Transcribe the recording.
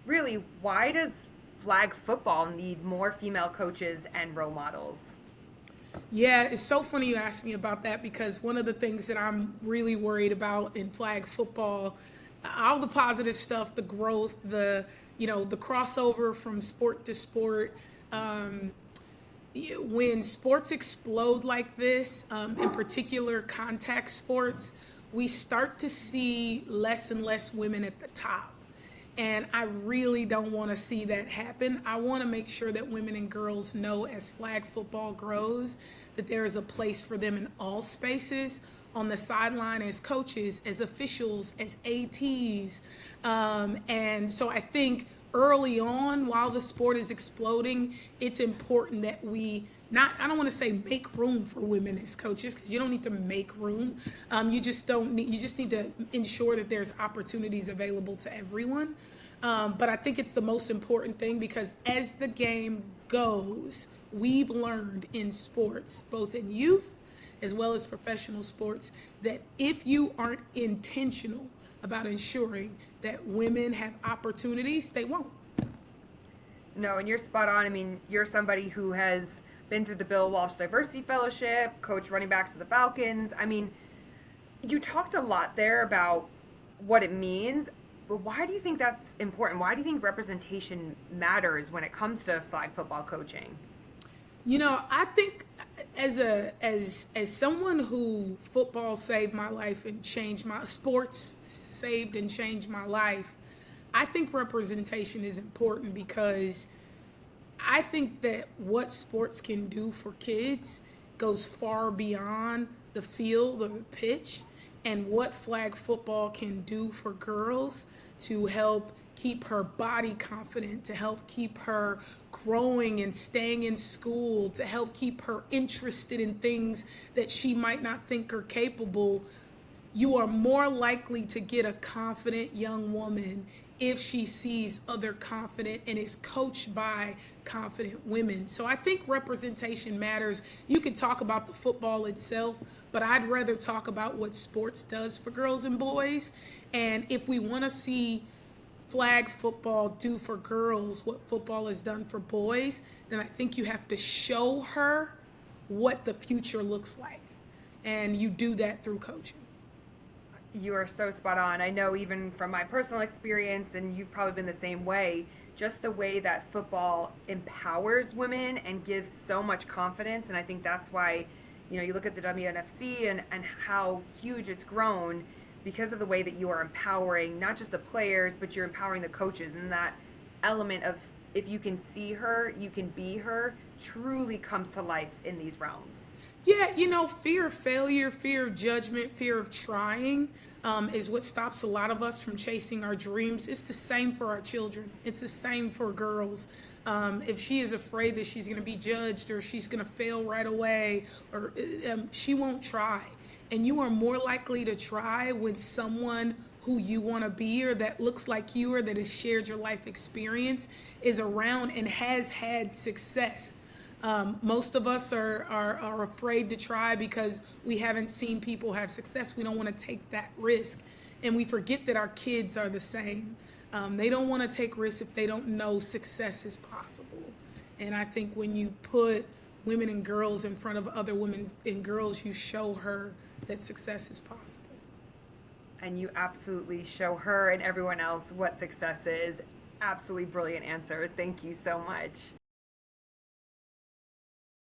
Really, why does flag football need more female coaches and role models? Yeah, it's so funny you asked me about that because one of the things that I'm really worried about in flag football, all the positive stuff, the growth, the crossover from sport to sport. Um, when sports explode like this, in particular contact sports, we start to see less and less women at the top. And I really don't want to see that happen. I want to make sure that women and girls know as flag football grows that there is a place for them in all spaces, on the sideline as coaches, as officials, as ATs. And so I think early on, while the sport is exploding, it's important that we not, I don't want to say make room for women as coaches, because you don't need to make room. You just don't need, you just need to ensure that there's opportunities available to everyone. But I think it's the most important thing because as the game goes, we've learned in sports, both in youth as well as professional sports, that if you aren't intentional about ensuring that women have opportunities, they won't. No, and you're spot on. I mean, you're somebody who has been through the Bill Walsh Diversity Fellowship, coach running backs of the Falcons. I mean, you talked a lot there about what it means, but why do you think that's important? Why do you think representation matters when it comes to flag football coaching? I think as someone who football saved my life and changed my sports saved and changed my life, I think representation is important because I think that what sports can do for kids goes far beyond the field or the pitch, and what flag football can do for girls to help keep her body confident, to help keep her growing and staying in school, to help keep her interested in things that she might not think are capable. You are more likely to get a confident young woman if she sees other confident and is coached by confident women. So I think representation matters. You can talk about the football itself, but I'd rather talk about what sports does for girls and boys. And if we want to see flag football do for girls what football has done for boys, then I think you have to show her what the future looks like. And you do that through coaching. You are so spot on. I know even from my personal experience, and you've probably been the same way, just the way that football empowers women and gives so much confidence. And I think that's why, you look at the WNFC and how huge it's grown because of the way that you are empowering not just the players, but you're empowering the coaches. And that element of if you can see her, you can be her, truly comes to life in these realms. Yeah, fear of failure, fear of judgment, fear of trying is what stops a lot of us from chasing our dreams. It's the same for our children, it's the same for girls. If she is afraid that she's going to be judged or she's going to fail right away, or she won't try. And you are more likely to try when someone who you want to be or that looks like you or that has shared your life experience is around and has had success. Most of us are afraid to try because we haven't seen people have success. We don't want to take that risk. And we forget that our kids are the same. They don't want to take risks if they don't know success is possible. And I think when you put women and girls in front of other women and girls, you show her that success is possible. And you absolutely show her and everyone else what success is. Absolutely brilliant answer. Thank you so much.